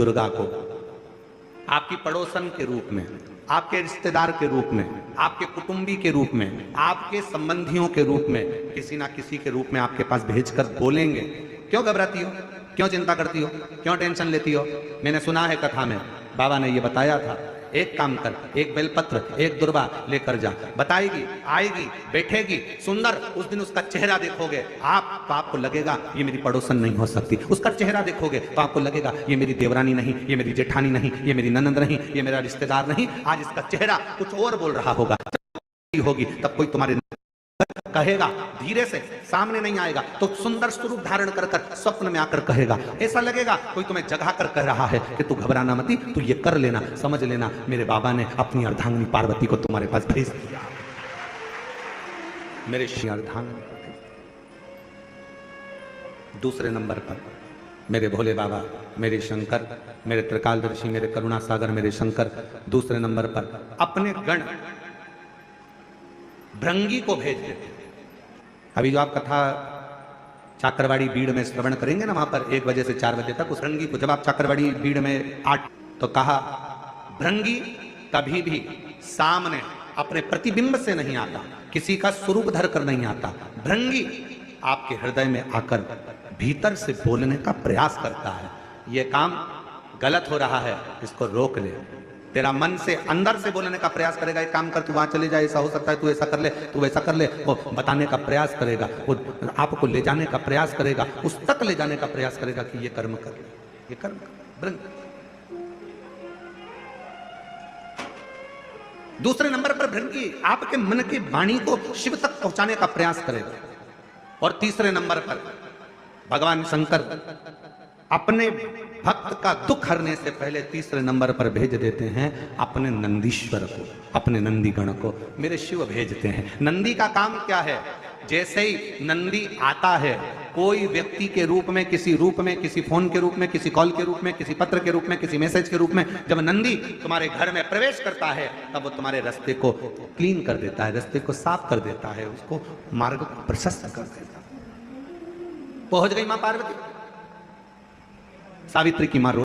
दुर्गा को आपकी पड़ोसन के रूप में, आपके रिश्तेदार के रूप में, आपके कुटुंबी के रूप में, आपके संबंधियों के रूप में, किसी ना किसी के रूप में आपके पास भेजकर बोलेंगे, क्यों घबराती हो, क्यों चिंता करती हो, क्यों टेंशन लेती हो? मैंने सुना है कथा में, बाबा ने ये बताया था, एक काम कर, एक बेलपत्र, एक दुर्वा लेकर जा, बताएगी, आएगी, बैठेगी, सुंदर, उस दिन उसका चेहरा देखोगे आप, तो आपको लगेगा ये मेरी पड़ोसन नहीं हो सकती। उसका चेहरा देखोगे तो आपको लगेगा ये मेरी देवरानी नहीं, ये मेरी जेठानी नहीं, ये मेरी ननंद नहीं, ये मेरा रिश्तेदार नहीं। आज इसका चेहरा कुछ और बोल रहा होगा, होगी तब कोई तुम्हारे कहेगा, धीरे से सामने नहीं आएगा तो सुंदर स्वरूप धारण कर कर स्वप्न में आकर कहेगा। ऐसा लगेगा कोई तुम्हें जगा कर कह रहा है कि तू घबराना मती, तू ये कर लेना, समझ लेना मेरे बाबा ने अपनी अर्धांगिनी पार्वती को तुम्हारे पास भेज दिया। मेरे श्री अर्धांगिनी। दूसरे नंबर पर मेरे भोले बाबा, मेरे शंकर, मेरे त्रिकालदर्शी, मेरे करुणा सागर, मेरे शंकर। दूसरे नंबर पर अपने गण भृंगी को भेज देते। अभी जो आप कथा चाकरवाड़ी बीड़ में श्रवण करेंगे ना, वहां पर 1 बजे से 4 बजे तक, उस भृंगी को जब आप चाकरवाड़ी बीड़ में तो कहा भृंगी कभी भी सामने अपने प्रतिबिंब से नहीं आता, किसी का स्वरूप धर कर नहीं आता। भृंगी आपके हृदय में आकर भीतर से बोलने का प्रयास करता है। यह काम गलत हो रहा है, इसको रोक ले। तेरा मन से अंदर से बोलने का प्रयास करेगा, एक काम कर, तू वहां चले जा, ऐसा हो सकता है, तू ऐसा कर ले, तू वैसा कर ले। वो बताने का प्रयास करेगा, वो आपको ले जाने का प्रयास करेगा, उस तक ले जाने का प्रयास करेगा कि ये कर्म कर ले, ये कर्म कर। दूसरे नंबर पर भृंगी आपके मन की वाणी को शिव तक पहुंचाने का प्रयास करेगा। और तीसरे नंबर पर भगवान शंकर अपने भक्त का दुख हरने से पहले तीसरे नंबर पर भेज देते हैं अपने नंदीश्वर को, अपने नंदीगण को। मेरे शिव भेजते हैं। नंदी का काम क्या है? जैसे ही नंदी आता है, कोई व्यक्ति के रूप में, किसी रूप में, किसी फोन के रूप में, किसी कॉल के रूप में, किसी पत्र के रूप में, किसी मैसेज के रूप में, जब नंदी तुम्हारे घर में प्रवेश करता है तब वो तुम्हारे रास्ते को क्लीन कर देता है, रास्ते को साफ कर देता है, उसको मार्ग प्रशस्त कर देता है। पहुंच गई मां पार्वती, सावित्री की मां